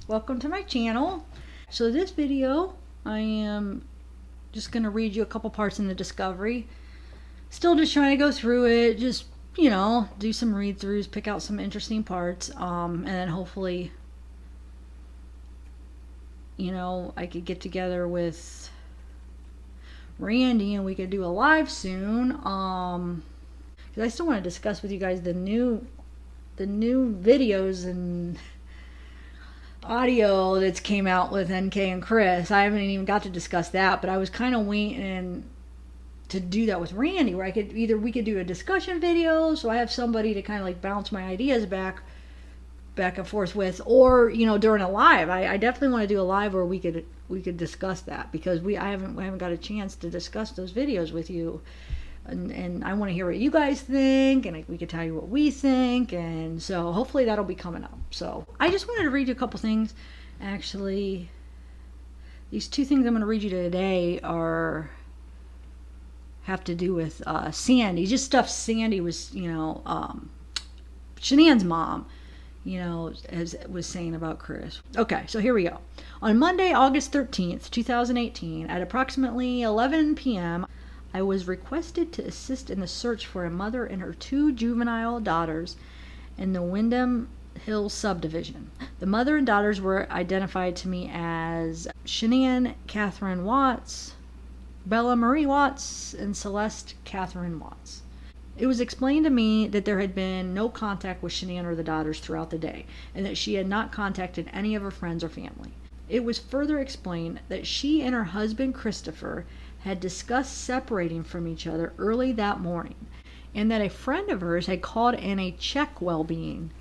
Welcome to my channel. So this video, I am just going to read you a couple parts in the discovery. Still just trying to go through it, just, you know, do some read-throughs, pick out some interesting parts, and then hopefully, you know, I could get together with Randy and we could do a live soon, because I still want to discuss with you guys the new videos and audio that's came out with NK and Chris. I haven't even got to discuss that, but I was kind of waiting to do that with Randy, where we could do a discussion video, so I have somebody to kind of like bounce my ideas back and forth with, or, you know, during a live. I definitely want to do a live where we could discuss that, because I haven't got a chance to discuss those videos with you. And I want to hear what you guys think, and we could tell you what we think, and so hopefully that'll be coming up. So I just wanted to read you a couple things. Actually, these two things I'm going to read you today have to do with Sandy. Just stuff Sandy was, you know, Shanann's mom, you know, was saying about Chris. Okay, so here we go. On Monday, August 13th, 2018, at approximately 11 p.m., I was requested to assist in the search for a mother and her two juvenile daughters in the Windham Hill subdivision. The mother and daughters were identified to me as Shanann Catherine Watts, Bella Marie Watts, and Celeste Catherine Watts. It was explained to me that there had been no contact with Shanann or the daughters throughout the day, and that she had not contacted any of her friends or family. It was further explained that she and her husband Christopher had discussed separating from each other early that morning, and that a friend of hers had called in a check well-being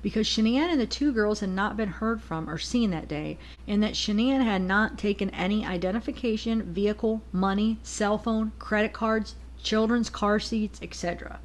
because Shanann and the two girls had not been heard from or seen that day, and that Shanann had not taken any identification, vehicle, money, cell phone, credit cards, children's car seats, etc.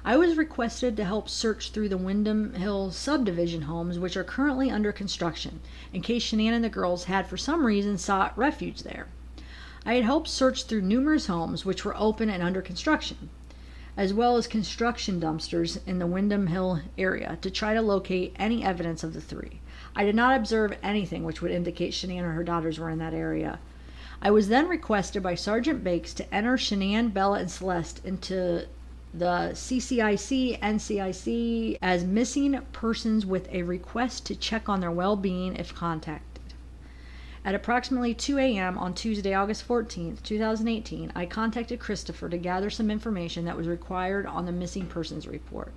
I was requested to help search through the Windham Hill subdivision homes, which are currently under construction, in case Shanann and the girls had for some reason sought refuge there. I had helped search through numerous homes which were open and under construction, as well as construction dumpsters in the Windham Hill area, to try to locate any evidence of the three. I did not observe anything which would indicate Shanann or her daughters were in that area. I was then requested by Sergeant Bakes to enter Shanann, Bella, and Celeste into the CCIC NCIC as missing persons with a request to check on their well-being if contacted. At approximately 2 a.m. on Tuesday, August 14th, 2018, I contacted Christopher to gather some information that was required on the missing persons report.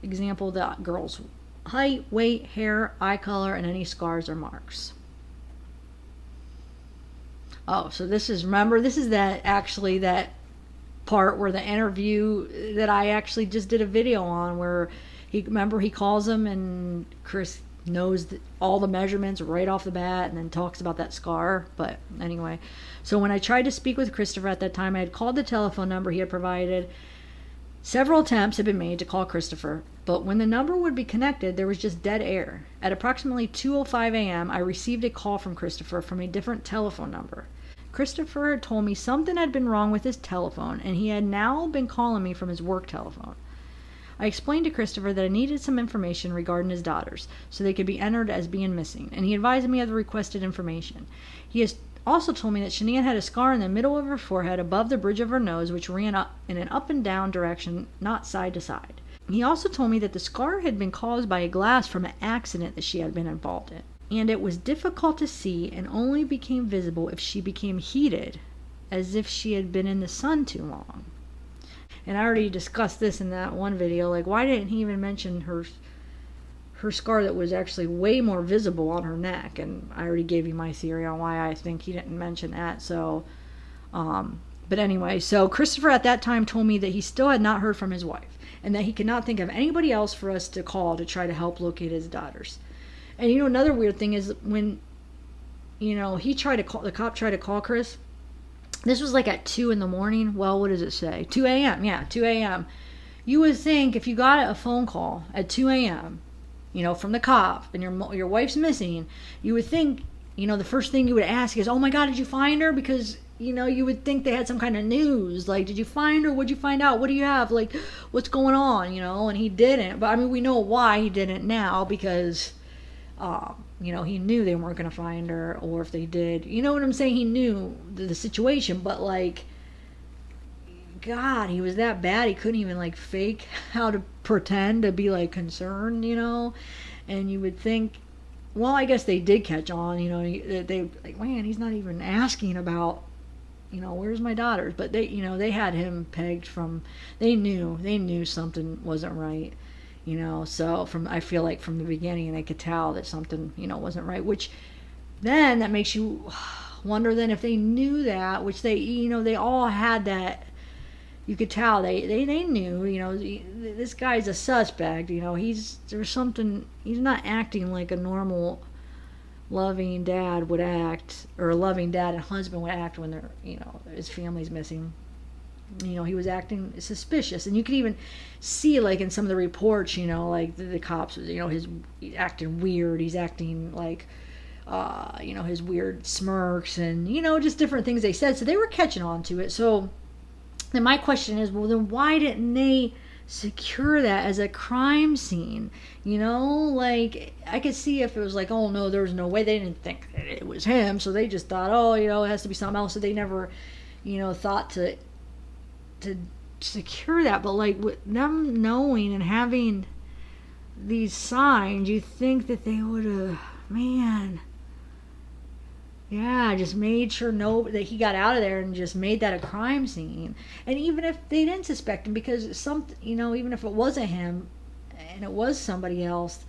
Example, the girl's height, weight, hair, eye color, and any scars or marks. Oh, so this is that part where the interview that I actually just did a video on, where he calls him and Chris knows all the measurements right off the bat and then talks about that scar. But anyway, so when I tried to speak with Christopher at that time, I had called the telephone number he had provided. Several attempts had been made to call Christopher, but when the number would be connected, there was just dead air. At approximately 2:05 a.m., I received a call from Christopher from a different telephone number. Christopher had told me something had been wrong with his telephone, and he had now been calling me from his work telephone. I explained to Christopher that I needed some information regarding his daughters, so they could be entered as being missing, and he advised me of the requested information. He has also told me that Shanann had a scar in the middle of her forehead above the bridge of her nose, which ran up in an up and down direction, not side to side. He also told me that the scar had been caused by a glass from an accident that she had been involved in, and it was difficult to see and only became visible if she became heated, as if she had been in the sun too long. And I already discussed this in that one video, like, why didn't he even mention her scar that was actually way more visible on her neck? And I already gave you my theory on why I think he didn't mention that. So, but anyway, so Christopher at that time told me that he still had not heard from his wife, and that he could not think of anybody else for us to call to try to help locate his daughters. And you know, another weird thing is when, you know, the cop tried to call Chris. This was like at 2 in the morning. Well, what does it say? 2 a.m. Yeah, 2 a.m. You would think if you got a phone call at 2 a.m., you know, from the cop, and your wife's missing, you would think, you know, the first thing you would ask is, oh my God, did you find her? Because, you know, you would think they had some kind of news. Like, did you find her? What'd you find out? What do you have? Like, what's going on? You know, and he didn't. But, I mean, we know why he didn't now, because he knew they weren't going to find her, or if they did, you know what I'm saying? He knew the situation, but like, God, he was that bad. He couldn't even like fake how to pretend to be like concerned. And you would think, well, I guess they did catch on, they like, man, he's not even asking about, where's my daughters? But they had him pegged from, they knew something wasn't right. So I feel like from the beginning they could tell that something, wasn't right, which then that makes you wonder then if they knew that, which they all had that. You could tell they knew, this guy's a suspect, there's something, he's not acting like a normal loving dad would act, or a loving dad and husband would act when his family's missing. He was acting suspicious, and you could even see like in some of the reports, like the cops, he's acting weird, he's acting like, his weird smirks and, just different things they said. So they were catching on to it. So then my question is, well, then why didn't they secure that as a crime scene? Like I could see if it was like, oh no, there's no way, they didn't think that it was him, so they just thought, oh, it has to be something else. So they never, thought to secure that. But like with them knowing and having these signs, you think that they would have, man, yeah, just made sure that he got out of there and just made that a crime scene. And even if they didn't suspect him, because even if it wasn't him and it was somebody else,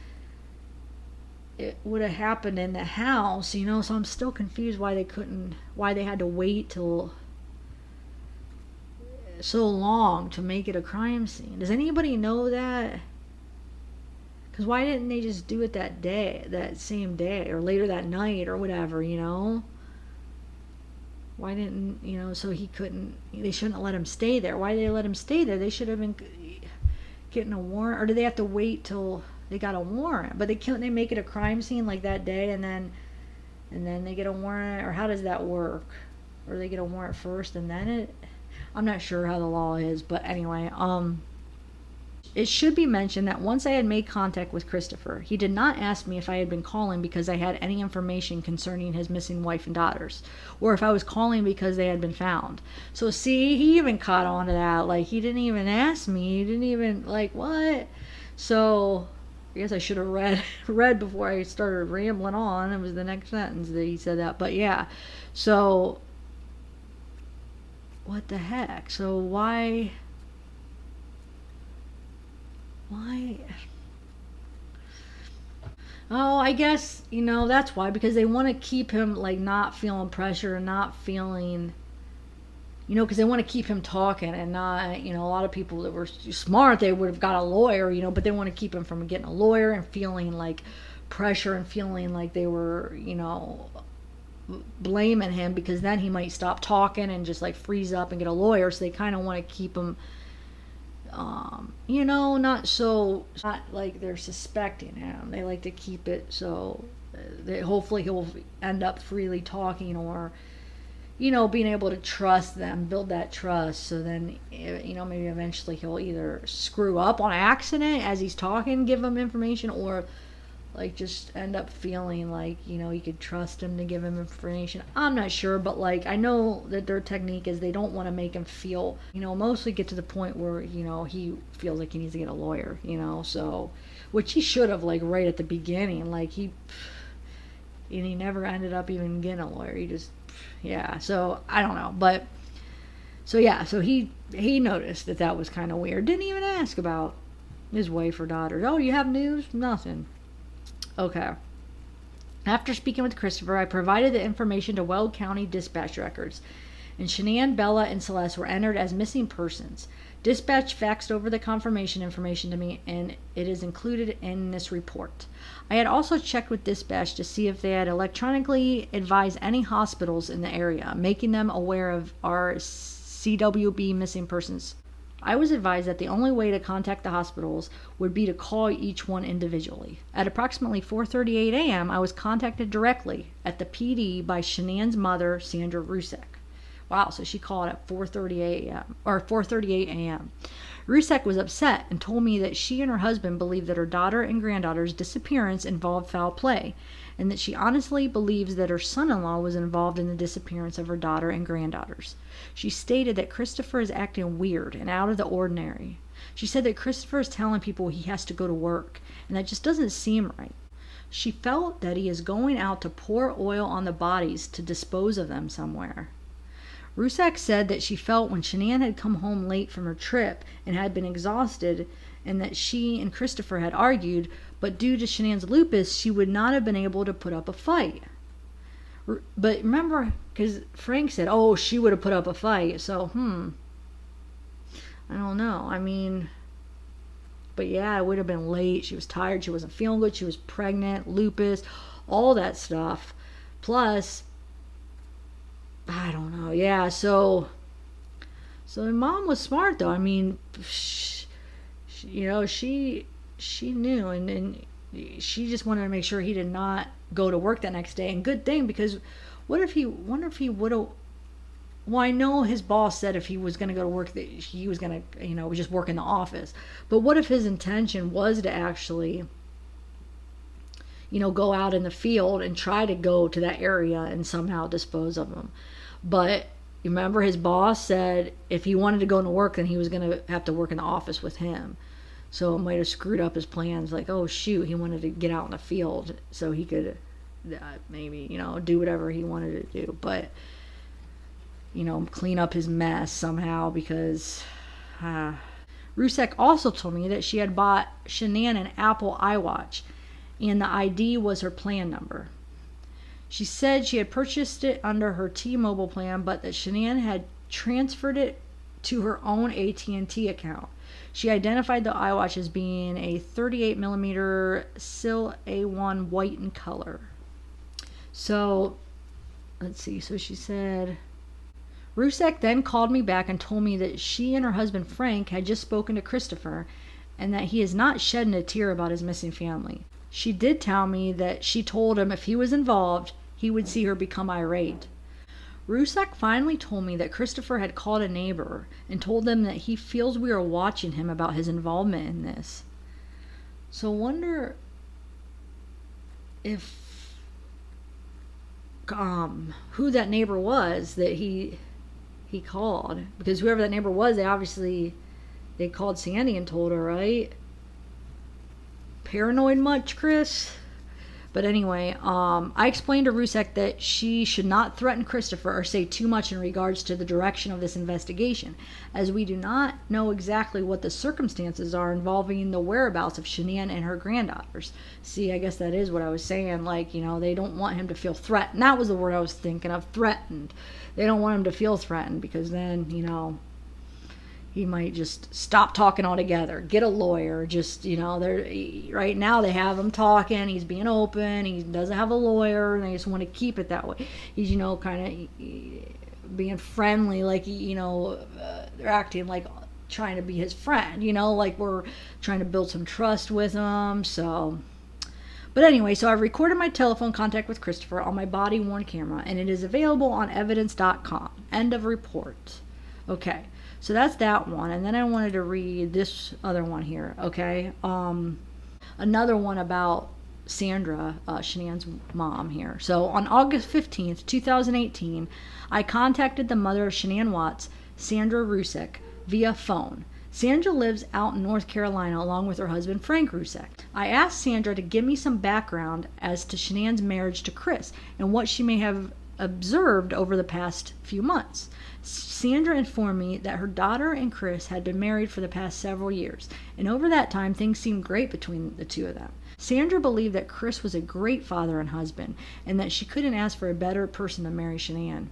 it would have happened in the house, so I'm still confused why they had to wait till so long to make it a crime scene. Does anybody know that? Because why didn't they just do it that same day, or later that night, or whatever, Why didn't, so they shouldn't have let him stay there. Why did they let him stay there? They should have been getting a warrant, or did they have to wait till they got a warrant? But couldn't they make it a crime scene like that day, and then they get a warrant, or how does that work? Or they get a warrant first and then I'm not sure how the law is, but anyway, it should be mentioned that once I had made contact with Christopher, he did not ask me if I had been calling because I had any information concerning his missing wife and daughters, or if I was calling because they had been found. So see, he even caught on to that. Like, he didn't even ask me. He didn't even, like, what? So I guess I should have read before I started rambling on. It was the next sentence that he said that. But yeah, so what the heck? So why? Oh, I guess, that's why, because they want to keep him like not feeling pressure and not feeling, because they want to keep him talking and not, a lot of people that were smart, they would have got a lawyer, but they want to keep him from getting a lawyer and feeling like pressure and feeling like they were, blaming him, because then he might stop talking and just like freeze up and get a lawyer. So they kind of want to keep him not like they're suspecting him. They like to keep it so that hopefully he'll end up freely talking, or being able to trust them, build that trust. So then maybe eventually he'll either screw up on accident as he's talking, give them information, or like just end up feeling like you could trust him to give him information. I'm not sure, but like I know that their technique is they don't want to make him feel, mostly get to the point where he feels like he needs to get a lawyer, so, which he should have, like right at the beginning, like he never ended up even getting a lawyer. He just, yeah, so I don't know, but so yeah, so he noticed that was kind of weird. Didn't even ask about his wife or daughters. Oh, you have news? Nothing. Okay. After speaking with Christopher, I provided the information to Weld County dispatch records, and Shanann, Bella, and Celeste were entered as missing persons. Dispatch faxed over the confirmation information to me, and it is included in this report. I had also checked with dispatch to see if they had electronically advised any hospitals in the area, making them aware of our CWB missing persons. I was advised that the only way to contact the hospitals would be to call each one individually. At approximately 4:38 a.m., I was contacted directly at the PD by Shanann's mother, Sandy Rzucek. Wow, so she called at 4:30 a.m. or 4:38 a.m. Rzucek was upset and told me that she and her husband believed that her daughter and granddaughter's disappearance involved foul play, and that she honestly believes that her son-in-law was involved in the disappearance of her daughter and granddaughters. She stated that Christopher is acting weird and out of the ordinary. She said that Christopher is telling people he has to go to work, and that just doesn't seem right. She felt that he is going out to pour oil on the bodies to dispose of them somewhere. Rzucek said that she felt when Shanann had come home late from her trip and had been exhausted, and that she and Christopher had argued, but due to Shanann's lupus, she would not have been able to put up a fight. But remember, because Frank said, oh, she would have put up a fight, so, I don't know. I mean, but yeah, it would have been late. She was tired. She wasn't feeling good. She was pregnant, lupus, all that stuff. Plus, I don't know. Yeah, so the mom was smart, though. I mean, she knew, and she just wanted to make sure he did not go to work that next day. And good thing, because wonder if he would have. Well, I know his boss said if he was going to go to work, that he was going to, just work in the office. But what if his intention was to actually, go out in the field and try to go to that area and somehow dispose of them? But remember, his boss said if he wanted to go to work, then he was going to have to work in the office with him. So it might have screwed up his plans. Like, oh, shoot, he wanted to get out in the field so he could maybe, do whatever he wanted to do. But clean up his mess somehow, because Rzucek also told me that she had bought Shanann an Apple iWatch, and the ID was her plan number. She said she had purchased it under her T-Mobile plan, but that Shanann had transferred it to her own AT&T account. She identified the iWatch as being a 38mm SIL A1 white in color. So, let's see. So she said, Rzucek then called me back and told me that she and her husband Frank had just spoken to Christopher and that he is not shedding a tear about his missing family. She did tell me that she told him if he was involved, he would see her become irate. Rzucek finally told me that Christopher had called a neighbor and told them that he feels we are watching him about his involvement in this. So wonder if who that neighbor was that he called, because whoever that neighbor was, they called Sandy and told her, right? Paranoid much, Chris? But anyway, I explained to Rzucek that she should not threaten Christopher or say too much in regards to the direction of this investigation, as we do not know exactly what the circumstances are involving the whereabouts of Shanann and her granddaughters. See, I guess that is what I was saying. Like, they don't want him to feel threatened. That was the word I was thinking of, threatened. They don't want him to feel threatened, because then, he might just stop talking altogether, get a lawyer. Just, right now they have him talking, he's being open, he doesn't have a lawyer, and they just want to keep it that way. He's, kind of being friendly, like, they're acting like trying to be his friend, like we're trying to build some trust with him. So, but anyway, so I recorded my telephone contact with Christopher on my body-worn camera, and it is available on evidence.com. End of report. Okay. So that's that one. And then I wanted to read this other one here, okay? Another one about Sandra, Shanann's mom here. So on August 15th, 2018, I contacted the mother of Shanann Watts, Sandra Rzucek, via phone. Sandra lives out in North Carolina along with her husband, Frank Rzucek. I asked Sandra to give me some background as to Shanann's marriage to Chris and what she may have observed over the past few months. Sandra informed me that her daughter and Chris had been married for the past several years, and over that time things seemed great between the two of them. Sandra believed that Chris was a great father and husband, and that she couldn't ask for a better person to marry Shanann.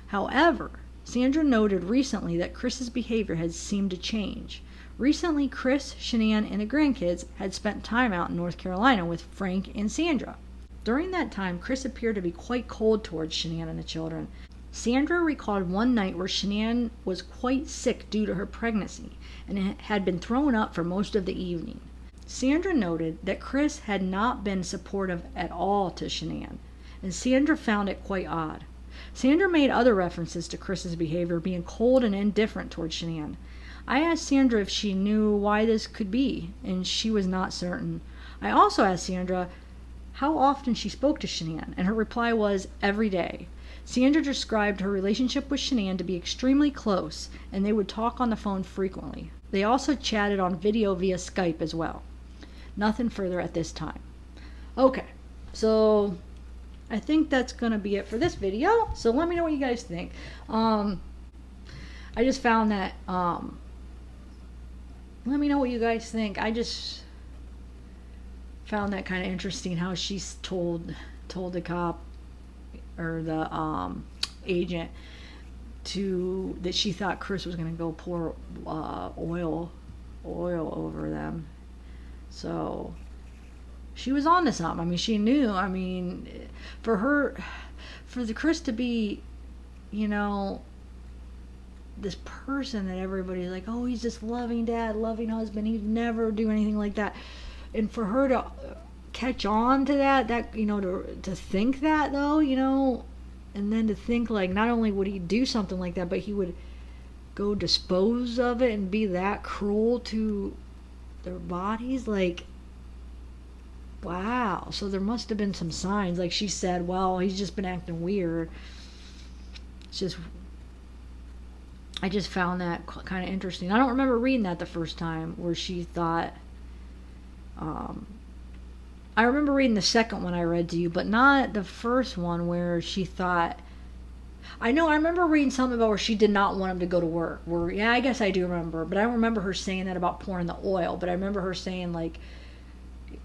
However, Sandra noted recently that Chris's behavior had seemed to change. Recently, Chris, Shanann, and the grandkids had spent time out in North Carolina with Frank and Sandra. During that time, Chris appeared to be quite cold towards Shanann and the children. Sandra recalled one night where Shanann was quite sick due to her pregnancy and had been thrown up for most of the evening. Sandra noted that Chris had not been supportive at all to Shanann, and Sandra found it quite odd. Sandra made other references to Chris's behavior being cold and indifferent towards Shanann. I asked Sandra if she knew why this could be, and she was not certain. I also asked Sandra how often she spoke to Shanann, and her reply was every day. Sandra described her relationship with Shanann to be extremely close, and they would talk on the phone frequently. They also chatted on video via Skype as well. Nothing further at this time. Okay, so I think that's going to be it for this video. So let me know what you guys think. I just found that, let me know what you guys think. I just found that kind of interesting how she's told the cop or the agent that she thought Chris was going to go pour oil over them. So she was on to something. I mean, she knew. I mean, for the Chris to be, you know, this person that everybody's like, oh, he's this loving dad, loving husband, he'd never do anything like that. And for her to catch on to that, you know, to think that though, you know, and then to think like not only would he do something like that, but he would go dispose of it and be that cruel to their bodies, like, wow. So there must have been some signs. Like she said, well, he's just been acting weird. It's just, I just found that kind of interesting. I don't remember reading that the first time where she thought, I remember reading the second one I read to you, but not the first one where she thought, I remember reading something about where she did not want him to go to work. Where, yeah, I guess I do remember, but I don't remember her saying that about pouring the oil. But I remember her saying like,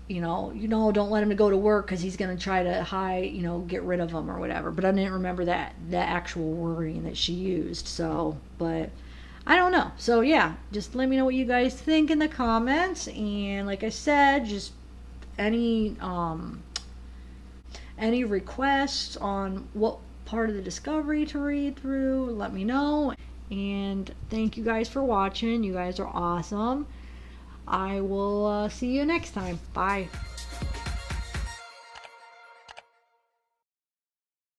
you know, don't let him to go to work because he's going to try to get rid of him or whatever. But I didn't remember that actual wording that she used. So, but I don't know. So yeah, just let me know what you guys think in the comments. And like I said, just any requests on what part of the discovery to read through, let me know. And thank you guys for watching. You guys are awesome. I will see you next time. Bye.